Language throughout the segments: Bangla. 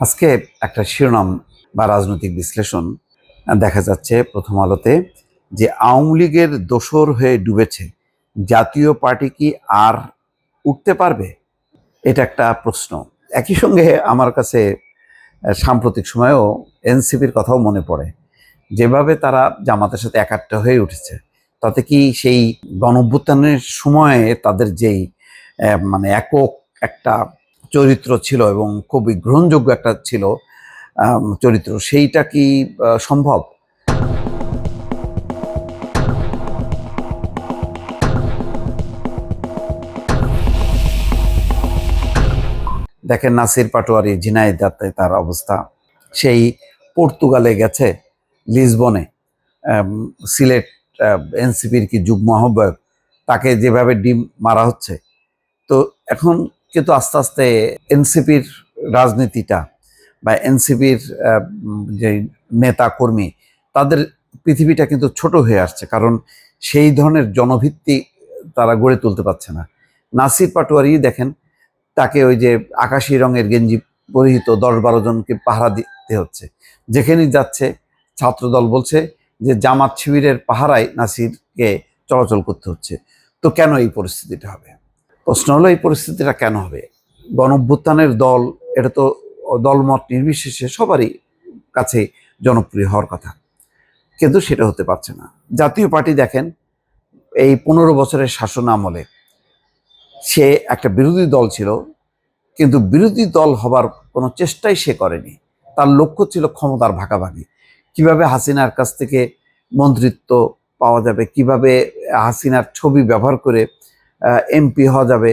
আজকে একটা শিরোনাম বা রাজনৈতিক বিশ্লেষণ দেখা যাচ্ছে প্রথম আলোতে যে আওয়ামী লীগের দোসর হয়ে ডুবেছে, জাতীয় পার্টি কি আর উঠতে পারবে? এটা একটা প্রশ্ন। একই সঙ্গে আমার কাছে সাম্প্রতিক সময়েও এনসিপির কথাও মনে পড়ে। যেভাবে তারা জামাতের সাথে একাট্টা হয়ে উঠেছে, তাতে কি সেই গণঅভ্যুত্থানের সময়ে তাদের যেই মানে একক একটা চরিত্র ছিল এবং খুবই গ্রহণযোগ্য একটা ছিল চরিত্র, সেইটা কি সম্ভব? দেখেন নাসির পাটোয়ারি ঝিনাইদহে তার অবস্থা, সেই পর্তুগালে গেছে, লিসবনে সিলেট এনসিপির কি যুগ্ম আহ্বায়ক, তাকে যেভাবে ডিম মারা হচ্ছে। তো এখন কিন্তু আস্তে আস্তে এনসিপির রাজনীতিটা বা এনসিপির যে নেতা কর্মী, তাদের পৃথিবীটা কিন্তু ছোট হয়ে আসছে, কারণ সেই ধরনের জনভিত্তি তারা গড়ে তুলতে পারছে না। নাসির পাটোয়ারি দেখেন, তাকে ওই যে আকাশি রঙের গেঞ্জি পরিহিত 10-12 জনকে পাহারা দিতে হচ্ছে। যেখানেই যাচ্ছে ছাত্রদল বলছে যে জামাত শিবিরের পাহারায় নাসিরকে চলাচল করতে হচ্ছে। তো কেন এই পরিস্থিতিটা হবে? প্রশ্ন হলো, এই পরিস্থিতিটা কেন হবে? গণঅভ্যুত্থানের দল, এটা তো দলমত নির্বিশেষে সবারই কাছে জনপ্রিয় হওয়ার কথা, কিন্তু সেটা হতে পারছে না। জাতীয় পার্টি দেখেন, এই 15 বছরের শাসন আমলে সে একটা বিরোধী দল ছিল, কিন্তু বিরোধী দল হবার কোনো চেষ্টাই সে করেনি। তার লক্ষ্য ছিল ক্ষমতার ভাগাভাগি, কিভাবে হাসিনার কাছ থেকে মন্ত্রিত্ব পাওয়া যাবে, কিভাবে হাসিনার ছবি ব্যবহার করে এমপি হওয়া যাবে,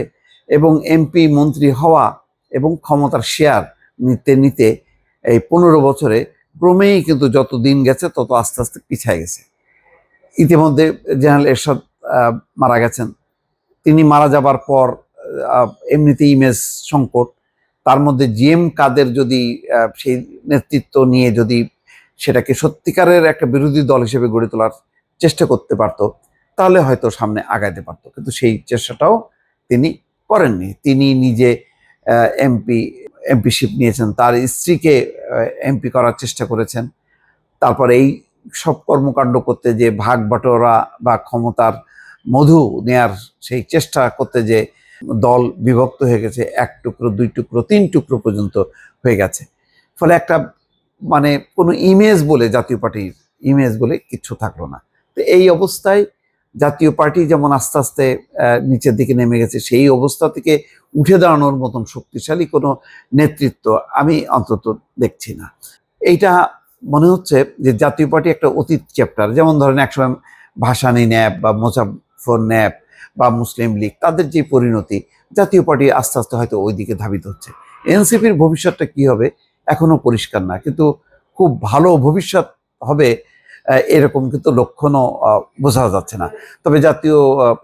এবং এমপি মন্ত্রী হওয়া এবং ক্ষমতার শেয়ার নিতে নিতে এই 15 বছরে ক্রমেই কিন্তু যত দিন গেছে তত আস্তে আস্তে পিছিয়ে গেছে। ইতিমধ্যে জেনারেল এরশাদ মারা গেছেন। তিনি মারা যাবার পর এমনিতে ইমেজ সংকট, তার মধ্যে জিএম কাদের যদি সেই নেতৃত্ব নিয়ে যদি সেটাকে সত্যিকারের একটা বিরোধী দল হিসেবে গড়ে তোলার চেষ্টা করতে পারত, তাহলে হয়তো সামনে আগাইতে পারত, কিন্তু সেই চেষ্টাটাও তিনি করেননি। তিনি নিজে এমপিশিপ নিয়েছেন, তার স্ত্রীকে এমপি করার চেষ্টা করেছেন। তারপর এই সব কর্মকাণ্ড করতে যে ভাগ বাটোয়ারা বা ক্ষমতার মধু নেয়ার সেই চেষ্টা করতে যে দল বিভক্ত হয়ে গেছে, 1 টুকরো 2 টুকরো 3 টুকরো পর্যন্ত হয়ে গেছে। ফলে একটা মানে কোনো ইমেজ বলে, জাতীয় পার্টির ইমেজ বলে কিছু থাকলো না। তো এই অবস্থায় জাতীয় পার্টি যেমন আস্তে আস্তে নিচের দিকে নেমে গেছে, সেই অবস্থা থেকে উঠে দাঁড়ানোর মতন শক্তিশালী কোনো নেতৃত্ব আমি অন্তত দেখছি না। এইটা মনে হচ্ছে যে জাতীয় পার্টি একটা অতীত চ্যাপ্টার। যেমন ধরেন একসময় ভাসানী ন্যাপ বা মোজাফফর ন্যাপ বা মুসলিম লীগ, তাদের যে পরিণতি, জাতীয় পার্টি আস্তে আস্তে হয়তো ওই দিকে ধাবিত হচ্ছে। এনসিপির ভবিষ্যৎটা কি হবে এখনো পরিষ্কার না, কিন্তু খুব ভালো ভবিষ্যৎ হবে এরকম কিন্তু লক্ষণও বোঝা যাচ্ছে না। তবে জাতীয়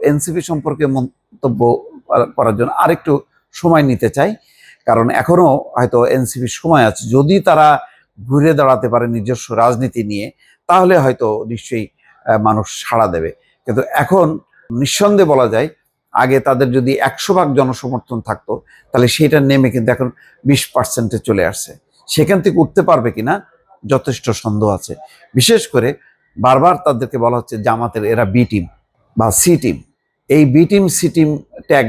এনসিপি সম্পর্কে মন্তব্য করার জন্য আরেকটু সময় নিতে চাই, কারণ এখনো হয়তো এনসিপির সময় আছে। যদি তারা ঘুরে দাঁড়াতে পারে নিজস্ব রাজনীতি নিয়ে, তাহলে হয়তো নিশ্চয়ই মানুষ সাড়া দেবে। কিন্তু এখন নিঃসন্দেহে বলা যায়, আগে তাদের যদি 100 ভাগ জনসমর্থন থাকতো, তাহলে সেটা নেমে কিন্তু এখন 20%-এ চলে আসছে। সেখান থেকে উঠতে পারবে কিনা যথেষ্ট সন্দেহ আছে। বিশেষ করে বারবার তাদেরকে বলা হচ্ছে জামাতের এরা বি টিম বা সি টিম। এই B team C team tag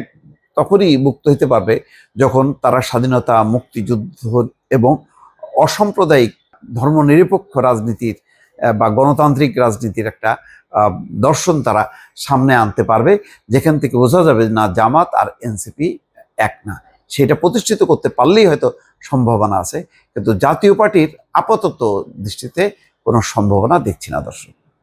তখনই মুক্ত হতে পারবে যখন তারা স্বাধীনতা, মুক্তিযুদ্ধ এবং অসাম্প্রদায়িক ধর্মনিরপেক্ষ রাজনীতির বা গণতান্ত্রিক রাজনীতির একটা দর্শন তারা সামনে আনতে পারবে, যেখান থেকে বোঝা যাবে না জামাত আর এনসিপি এক না। সেটা প্রতিষ্ঠিত করতে পারলেই হয়তো সম্ভাবনা আছে, কিন্তু জাতীয় পার্টির আপাতত দৃষ্টিতে কোনো সম্ভাবনা দেখছি না দর্শক।